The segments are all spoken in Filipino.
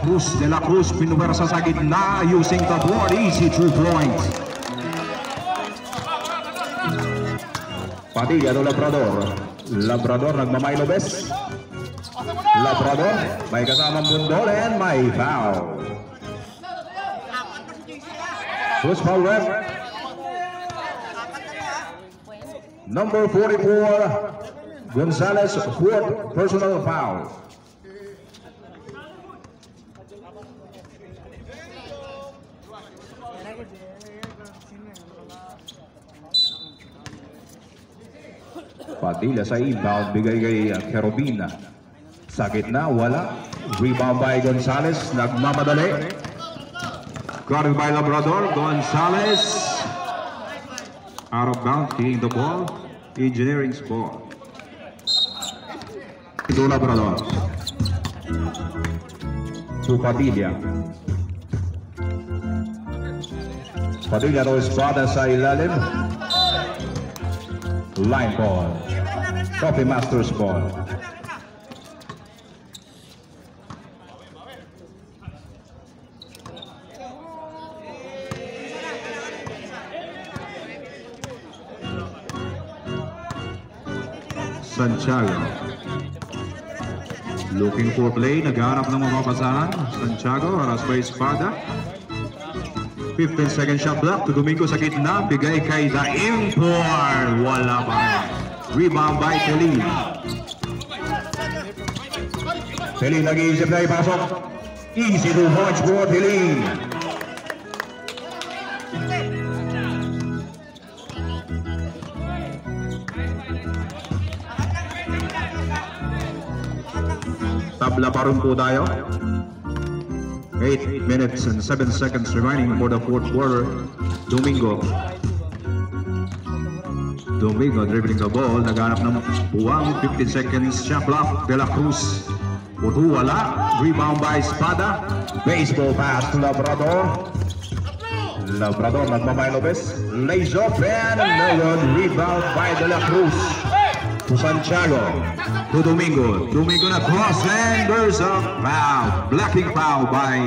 Cruz. De La Cruz pinuwersa sa gitna using the board. Easy 2 points. Padilla do Labrador. Labrador nagmamay Lobes. Labrador may kasamang bundol and may foul. First foul ref. Number 44, Gonzalez, fourth personal foul. Padilla sa inbound, bigay kay Kerubina. Sa gitna, wala. Rebound by Gonzalez, nagmamadali. Guarded by Labrador, Gonzalez. Out of bounds, hitting the ball. Engineering's ball. To Labrador. To Padilla. Padilla to espada sa ilalim. Line ball. Coffee Masters ball. Santiago looking for play, naghahanap ng mapapasahan. Santiago, haras by espada. 15-second shot block to Domingo sa gitna, bigay kay The Import, wala pa. Rebound by Telin. Telin nag-iisip na ipasok. Easy 2 points for Telin. Tabla pa rin po tayo. 8 minutes and 7 seconds remaining for the fourth quarter. Domingo dribbling the ball. Naghanap ng buwang. 15 seconds shot block. De La Cruz. Puto wala. Rebound by Espada. Baseball pass to Labrador. Labrador nagmamay Lopez. Lays off and another rebound by De La Cruz. To Santiago. To Domingo. Domingo na cross and there's a foul. Blocking foul by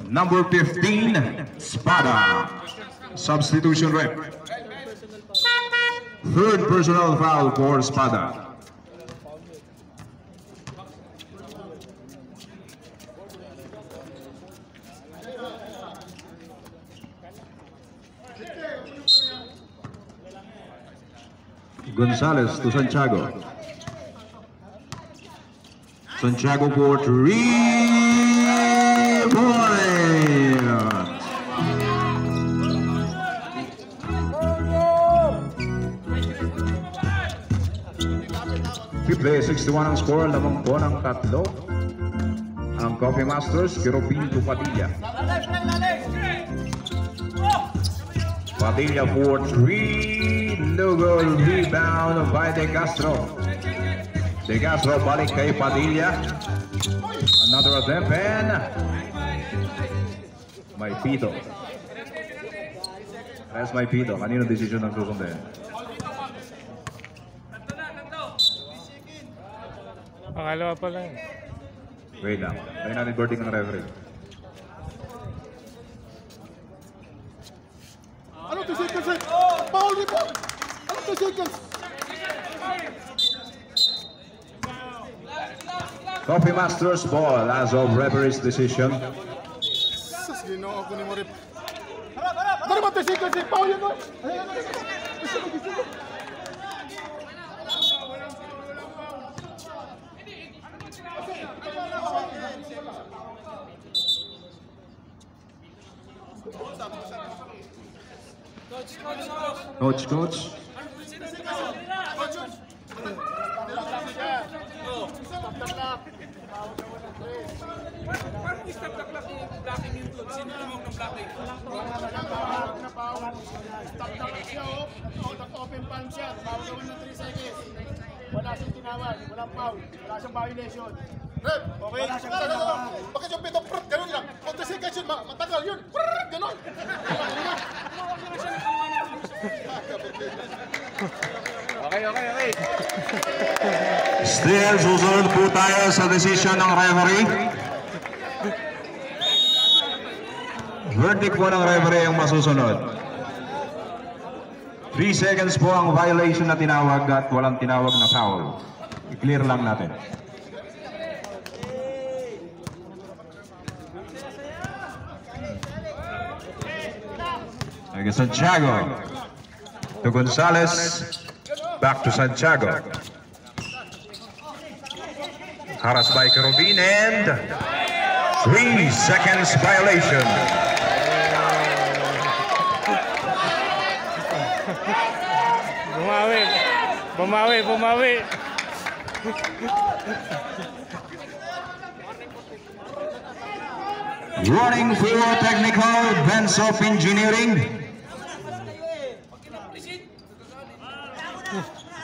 number 15, Espada. Substitution rep. Third personal foul for Espada. Gonzalez to Santiago. Santiago for 3 points. Play 61 ang score, lamang po ng tatlo. Ang Coffee Masters, Kerubin to Padilla. Padilla for 3, no goal, rebound by De Castro. De Castro balik kay Padilla. Another attempt and may pito. That's may pito. Kanino decision ang susundin? Pangalawa pa lang. Wait lang. Tayo natin birding ng referee. Ano 2 seconds? Foul dito! Ano 2 seconds? Coffee Masters ball as of referee's decision. Sus, ginoo ko ni mo rin. Ano ba 2 seconds? Foul yun doon! Coach. Parang stop the clock yung blocking yung doon. Sino tumawag ng blocking? Stop the clock siya, open palm siya. Bawal gawin ng 3 seconds. Wala siyang tinawag, walang foul, wala siyang violation. Rep! Okay, wala siyang tinawag. Bakit yung pitong prut, ganun lang. 4 seconds yun, matagal yun. Prut, ganun. Okay. Still, susunod po tayo sa decision ng referee. Verdict po ng referee ang masusunod. 3 seconds po ang violation na tinawag at walang tinawag na foul. I-clear lang natin. Santiago to Gonzalez, back to Santiago. Harassed by Carobin and 3 seconds violation. Bumawi. Warning for technical bench of engineering.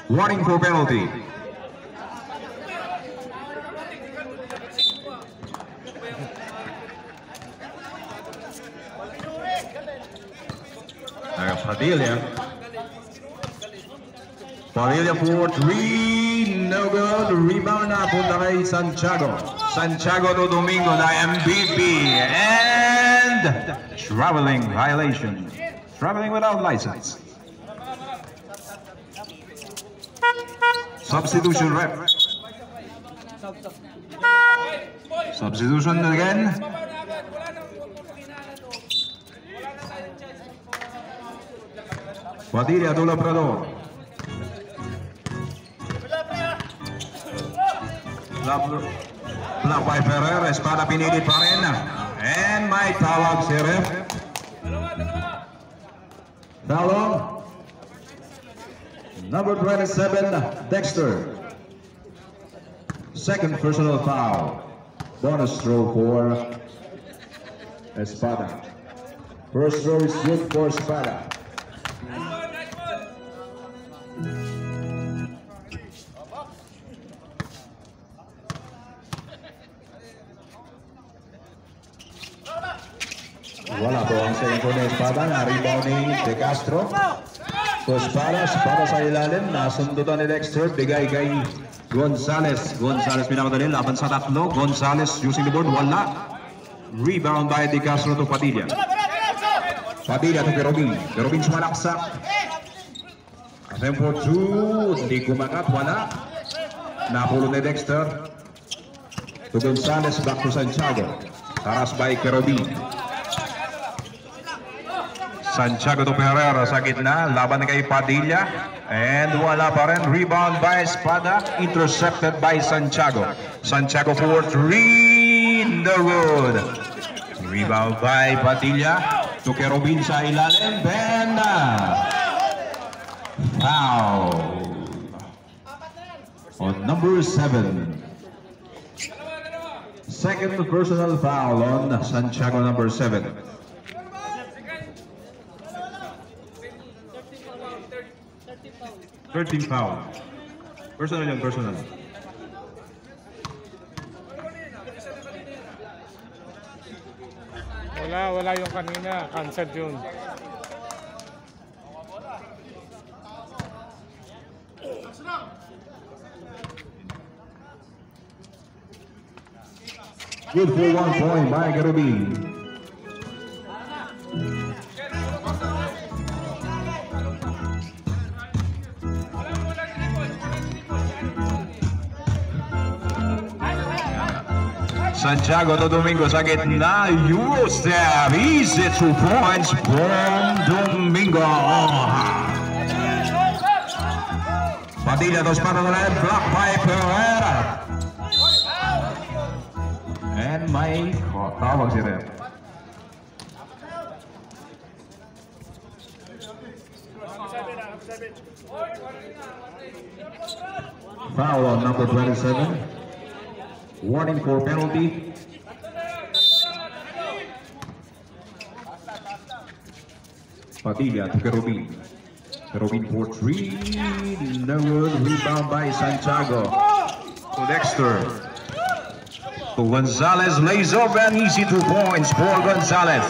Warning for penalty. Padilla for 3, no good. Rebound na punta kay Santiago. Santiago to Domingo na MVP and traveling violation. Traveling without license. Substitution rep. Substitution again. Padilla to Labrador. Block by Ferrer, Espada pinilit pa rin. And may tawag si ref. Foul on number 27, Dexter. Second personal foul. Bonus throw for Espada. First throw is good for Espada. Wala po ang second for Espada. Na-rebound ni De Castro. So Espada sa ilalim. Nasundutan ni Dexter. Bigay kay Gonzalez. Gonzalez pinamadali. Laban sa tatlo. Gonzalez using the board. Wala. Rebound by De Castro to Padilla. Padilla to Kerobin. Kerobin sumalaksak. Attempt for 2. Hindi kumakat. Wala. Napulo ni Dexter. To Gonzalez. Back to Santiago. Taras by Kerobin. Santiago to Pereira sa gitna, laban kay Padilla, and wala pa rin. Rebound by Espada, intercepted by Santiago. Santiago for 3, no good. Rebound by Padilla, to Kerobin sa ilalim, and foul on number 7. Second personal foul on Santiago, number 7. 13 foul. Personal yan, personal. Wala yung kanina. Cancel yun. Good for 1 point by Kerobin. Santiago to Domingo sa gitna. Eurostep. Easy 2 points from Domingo. Padilla to Espada na rin. Block by Pereira. And may tawag si ref. Foul on number 27. Warning for penalty. Padilla to Kerobin. Kerobin for 3. No good. Rebound by Santiago. To Dexter. To Gonzalez. Lays up and easy 2 points for Gonzalez.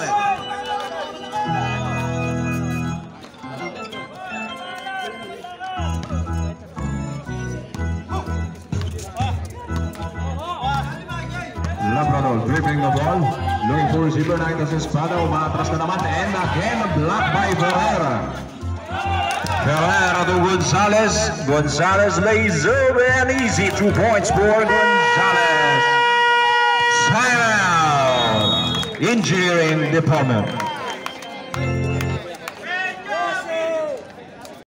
Labrador foul. Dribbling the ball. Looking for receiver. Nakita si Espada. Umatras na naman. And again, blocked by Ferreira. Ferreira to Gonzalez. Gonzalez lays over and easy. 2 points for Gonzalez. Silent. Injury in the opponent.